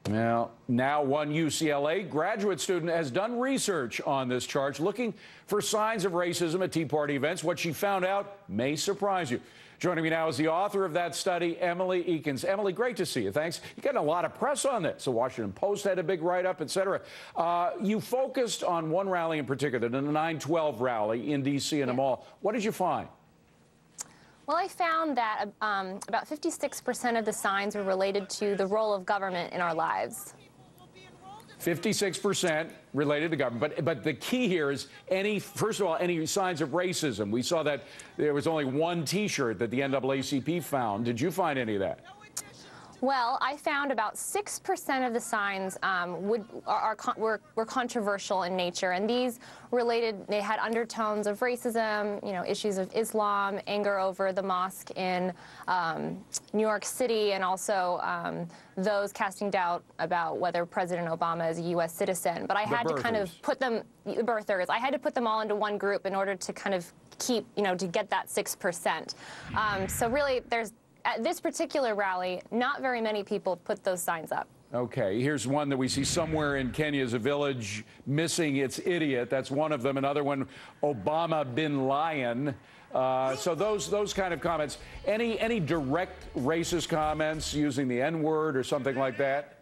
Well, now one UCLA graduate student has done research on this charge, looking for signs of racism at Tea Party events. What she found out may surprise you. Joining me now is the author of that study, Emily Ekins. Emily, great to see you. Thanks. You're getting a lot of press on this. The Washington Post had a big write-up, etc. You focused on one rally in particular, the 9/12 rally in D.C. in a mall. What did you find? Well, I found that about 56% of the signs were related to the role of government in our lives. 56% related to government. But the key here is first of all, any signs of racism. We saw that there was only one T-shirt that the NAACP found. Did you find any of that? Well, I found about 6% of the signs were controversial in nature, and these they had undertones of racism, issues of Islam, anger over the mosque in New York City, and also those casting doubt about whether President Obama is a U.S. citizen. But I had to kind of put them, birthers, I had to put them all into one group in order to kind of keep, to get that 6%. So really, at this particular rally, not very many people put those signs up. Okay, here's one that we see somewhere in Kenya as a village missing its idiot. That's one of them. Another one, Obama bin Lion. So those kind of comments. Any direct racist comments using the N-word or something like that?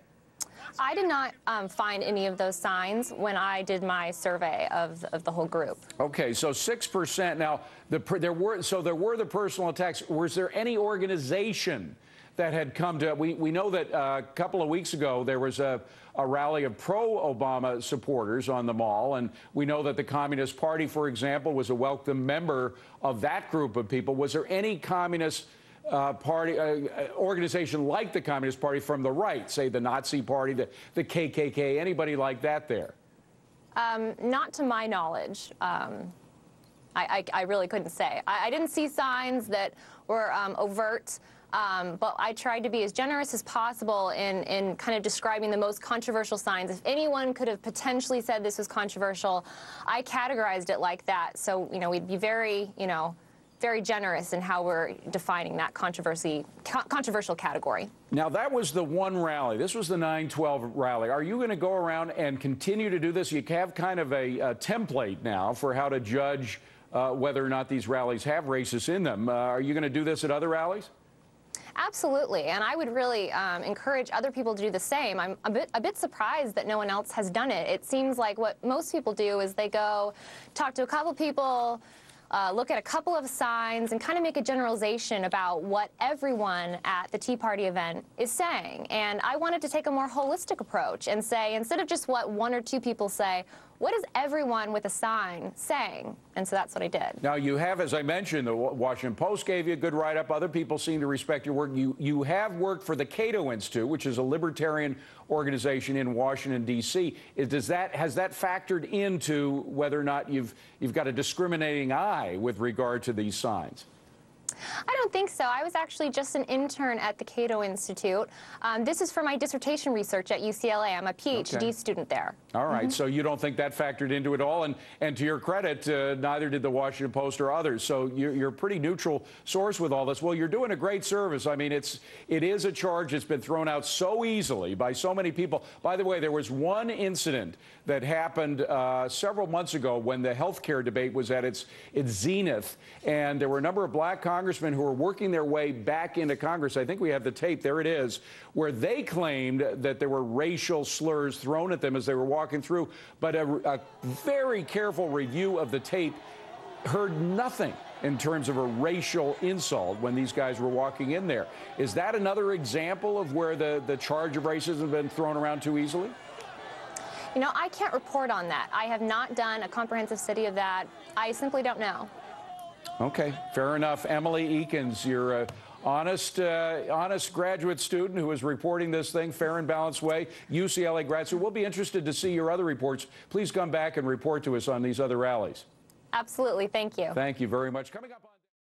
I did not find any of those signs when I did my survey of the whole group. Okay, so 6%. Now, there were the personal attacks. Was there any organization that had come to? We know that a couple of weeks ago there was a rally of pro-Obama supporters on the mall, and we know that the Communist Party, for example, was a welcome member of that group of people. Was there any communist party organization like the Communist Party from the right, say the Nazi Party, the KKK, anybody like that there? Not to my knowledge. I really couldn't say. I didn't see signs that were overt, but I tried to be as generous as possible in kind of describing the most controversial signs. If anyone could have potentially said this was controversial, I categorized it like that. So, we'd be very, very generous in how we're defining that controversial category. Now, that was the one rally. This was the 9/12 rally. Are you going to go around and continue to do this? You have kind of a template now for how to judge whether or not these rallies have racists in them. Are you going to do this at other rallies? Absolutely, and I would really encourage other people to do the same. I'm a bit surprised that no one else has done it. It seems like what most people do is they go talk to a couple people, look at a couple of signs, and kind of make a generalization about what everyone at the Tea Party event is saying. And I wanted to take a more holistic approach and say, instead of just what one or two people say, what is everyone with a sign saying? And so that's what I did. Now, you have, as I mentioned, the Washington Post gave you a good write-up. Other people seem to respect your work. You have worked for the Cato Institute, which is a libertarian organization in Washington, D.C. Has that factored into whether or not you've got a discriminating eye with regard to these signs? I don't think so. I was actually just an intern at the Cato Institute. This is for my dissertation research at UCLA. I'm a PhD student there. All right. So you don't think that factored into it all? And to your credit, neither did the Washington Post or others. So you're a pretty neutral source with all this. Well, you're doing a great service. I mean, it is a charge that's been thrown out so easily by so many people. By the way, there was one incident that happened several months ago when the health care debate was at its zenith, and there were a number of black congressmen who were working their way back into Congress. I think we have the tape. There it is, where they claimed that there were racial slurs thrown at them as they were walking through. But a very careful review of the tape heard nothing in terms of a racial insult when these guys were walking in there. Is that another example of where the charge of racism has been thrown around too easily? I can't report on that. I have not done a comprehensive study of that. I simply don't know. Okay, fair enough. Emily Ekins, you're an honest graduate student who is reporting this thing fair and balanced way. UCLA grad student. We'll be interested to see your other reports. Please come back and report to us on these other rallies. Absolutely. Thank you. Thank you very much. Coming up on